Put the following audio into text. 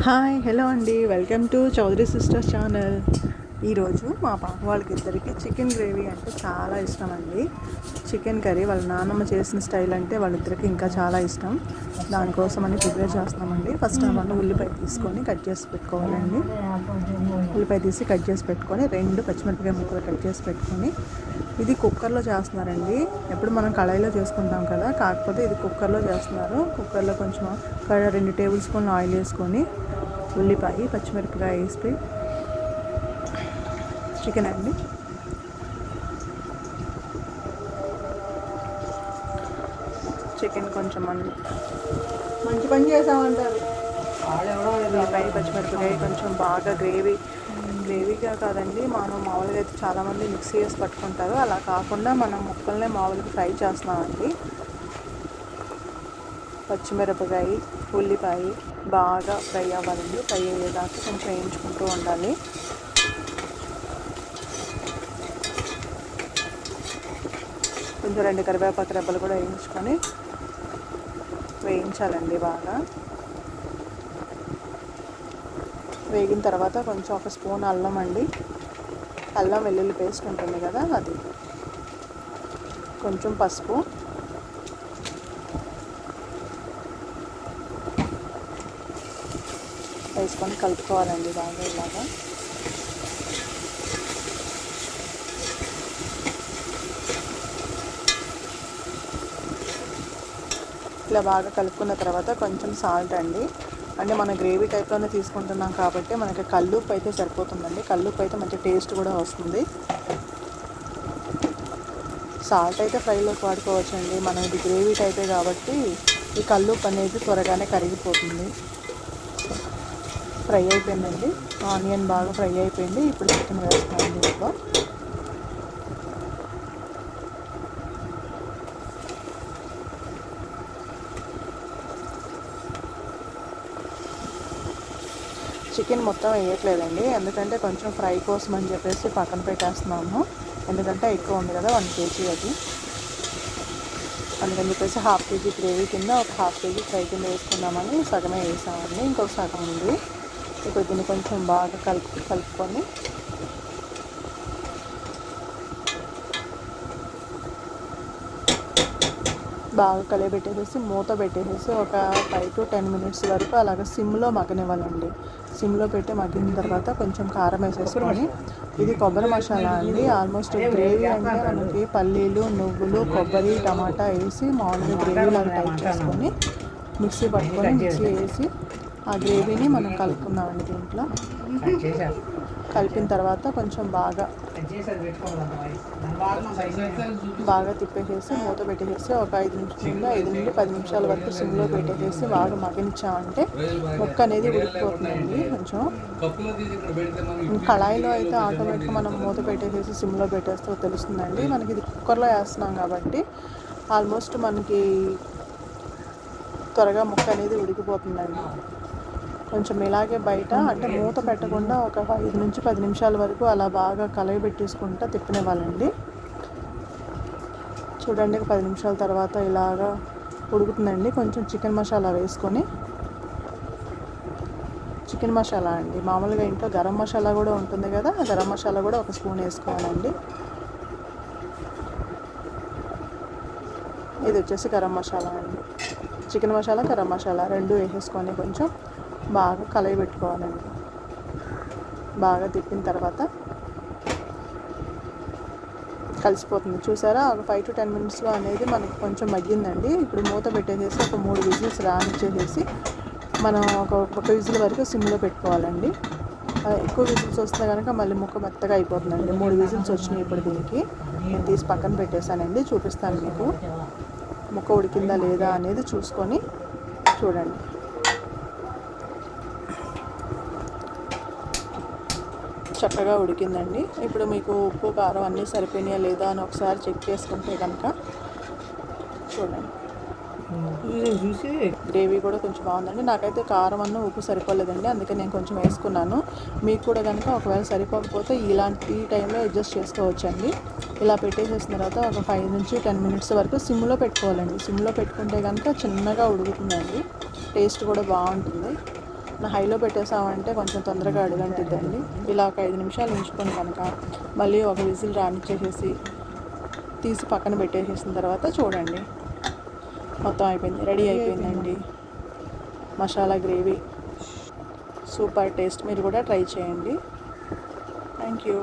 Hi hello అండి, welcome to Chowdary sisters channel. ఈరోజు మా పాప వాళ్ళకి ఇద్దరికి చికెన్ గ్రేవీ అంటే చాలా ఇష్టం అండి. చికెన్ కర్రీ వాళ్ళ నాన్నమ్మ చేసిన స్టైల్ అంటే వాళ్ళిద్దరికి ఇంకా చాలా ఇష్టం. దానికోసం అని ప్రిపేర్ చేస్తున్నామండి. ఫస్ట్ మనం ఉల్లిపాయ తీసుకొని కట్ చేసి పెట్టుకోవాలండి. ఉల్లిపాయ తీసి కట్ చేసి పెట్టుకొని 2 పచ్చిమిరపకాయ ముక్కలు కట్ చేసి పెట్టుకొని, ఇది కుక్కర్లో చేస్తున్నారండి. ఎప్పుడు మనం కళాయిలో చేసుకుంటాం కదా, కాకపోతే ఇది కుక్కర్లో చేస్తున్నారు. కుక్కర్లో కొంచెం 2 టేబుల్ స్పూన్లు ఆయిల్ వేసుకొని ఉల్లిపాయ పచ్చిమిరపకాయ వేసి చికెన్ అండి చికెన్ కొంచెం మంచి పని చేసామంటారు. ఉల్లిపాయ పచ్చిమిరపకాయ కొంచెం బాగా గ్రేవీగా కాదండి, మనం మామూలుగా అయితే చాలామంది మిక్సీ చేసి పట్టుకుంటారు. అలా కాకుండా మనం ముక్కల్నే మామూలుగా ఫ్రై చేస్తున్నామండి. పచ్చిమిరపకాయ ఉల్లిపాయ బాగా ఫ్రై అవ్వాలండి. ఫ్రై అయ్యేదాకా కొంచెం వేయించుకుంటూ ఉండాలి. కొంచెం 2 కరివేపాకు రెబ్బలు కూడా వేయించాలండి. బాగా వేగిన తర్వాత కొంచెం 1 స్పూన్ అల్లం అండి, అల్లం వెల్లుల్లి పేస్ట్ ఉంటుంది కదా, అది కొంచెం పసుపు, వేసుకొని కలుపుకోవాలండి బాగా. ఇలాగా ఇలా బాగా కలుపుకున్న తర్వాత కొంచెం సాల్ట్ అండి. అంటే మన గ్రేవీ టైప్లోనే తీసుకుంటున్నాం కాబట్టి మనకి కల్లుప్పు అయితే సరిపోతుందండి. కల్లుప్పు అయితే మంచి టేస్ట్ కూడా వస్తుంది. సాల్ట్ అయితే ఫ్రైలోకి వాడుకోవచ్చండి. మనం ఇది గ్రేవీ టైపే కాబట్టి ఈ కల్లుప్పు అనేది త్వరగానే కరిగిపోతుంది. ఫ్రై అయిపోయిందండి, ఆనియన్ బాగా ఫ్రై అయిపోయింది. ఇప్పుడు చికెన్ వేస్తున్నాను దీంట్లో. చికెన్ మొత్తం వేయట్లేదండి, ఎందుకంటే కొంచెం ఫ్రై కోసం అని చెప్పేసి పక్కన పెట్టేస్తున్నాము. ఎందుకంటే ఎక్కువ ఉంది కదా, 1 kg అది. అందుకని చెప్పేసి 1/2 kg గ్రేవీ కింద 1/2 kg ఫ్రై కింద వేసుకుందామని సగమే వేసామండి. ఇంకొక సగం ఉంది. ఇప్పుడు దీన్ని కొంచెం బాగా కలుపుకొని బాగా కలియబెట్టేసేసి మూత పెట్టేసేసి ఒక 5 to 10 minutes వరకు అలాగ సిమ్లో మగ్గనివ్వాలండి. సిమ్లో పెట్టి మగ్గిన తర్వాత కొంచెం కారం వేసేసుకొని, ఇది కొబ్బరి మసాలా అండి. ఆల్మోస్ట్ గ్రేవీ అంటే మనకి పల్లీలు, నువ్వులు, కొబ్బరి, టమాటా వేసి మామూలుగా గ్రేవీ లాగా టైప్ చేసుకొని మిక్సీ వేసి ఆ గ్రేవీని మనం కలుపుకుందామండి. దీంట్లో కలిపిన తర్వాత కొంచెం బాగా తిప్పేసేసి మూత పెట్టేసేసి ఒక 5 నుండి 10 నిమిషాల వరకు సిమ్లో పెట్టేసేసి బాగా మగ్గనిచ్చామంటే ముక్క అనేది ఉడికిపోతుందండి. కొంచెం కళాయిలో అయితే ఆటోమేటిక్గా మనం మూత పెట్టేసేసి సిమ్లో పెట్టేస్తే తెలుస్తుందండి. మనకి ఇది కుక్కర్లో వేస్తున్నాం కాబట్టి ఆల్మోస్ట్ మనకి త్వరగా ముక్క అనేది ఉడికిపోతుందండి. కొంచెం ఇలాగే బయట అంటే మూత పెట్టకుండా ఒక 5 నుంచి 10 నిమిషాల వరకు అలా బాగా కలయబెట్టేసుకుంటూ తిప్పనివ్వాలండి. చూడండి, 10 నిమిషాల తర్వాత ఇలాగా ఉడుకుతుందండి. కొంచెం చికెన్ మసాలా వేసుకొని, చికెన్ మసాలా అండి మామూలుగా ఇంట్లో గరం మసాలా కూడా ఉంటుంది కదా, గరం మసాలా కూడా 1 స్పూన్ వేసుకోవాలండి. ఇది వచ్చేసి గరం మసాలా అండి. చికెన్ మసాలా, గరం మసాలా 2 వేసేసుకొని కొంచెం బాగా కలయబెట్టుకోవాలండి. బాగా తిప్పిన తర్వాత కలిసిపోతుంది. చూసారా, ఒక 5 to 10 minutesలో అనేది మనకి కొంచెం మగ్గిందండి. ఇప్పుడు మూత పెట్టేసేసి ఒక 3 విజిల్స్ రానిచ్చేసేసి మనం ఒక విజిల్ వరకు సిమ్లో పెట్టుకోవాలండి. ఎక్కువ విజిల్స్ వస్తే కనుక మళ్ళీ ముక్క మెత్తగా అయిపోతుందండి. 3 విజిల్స్ వచ్చినాయి. ఇప్పుడు దీనికి నేను తీసి పక్కన పెట్టేశానండి. చూపిస్తాను మీకు ముక్క ఉడికిందా లేదా అనేది చూసుకొని చూడండి. చక్కగా ఉడికిందండి. ఇప్పుడు మీకు ఉప్పు కారం అన్నీ సరిపోయినాయా లేదా అని ఒకసారి చెక్ చేసుకుంటే కనుక చూడండి. గ్రేవీ కూడా కొంచెం బాగుందండి. నాకైతే కారం ఉప్పు సరిపోలేదండి, అందుకే నేను కొంచెం వేసుకున్నాను. మీకు కూడా కనుక ఒకవేళ సరిపోకపోతే ఈ టైంలో అడ్జస్ట్ చేసుకోవచ్చండి. ఇలా పెట్టేసేసిన తర్వాత ఒక 5 నుంచి 10 minutes వరకు సిమ్లో పెట్టుకోవాలండి. సిమ్లో పెట్టుకుంటే కనుక చిన్నగా ఉడుకుతుందండి, టేస్ట్ కూడా బాగుంటుంది. నా హైలో పెట్టేసామంటే కొంచెం తొందరగా అడుగంటిద్దండి. ఇలా ఒక 5 నిమిషాలు ఉంచుకొని కనుక మళ్ళీ ఒక విజిల్ రానిచ్చేసేసి తీసి పక్కన పెట్టేసేసిన తర్వాత చూడండి, మొత్తం అయిపోయింది, రెడీ అయిపోయిందండి మసాలా గ్రేవీ. Super taste. మీరు కూడా ట్రై చేయండి. Thank you.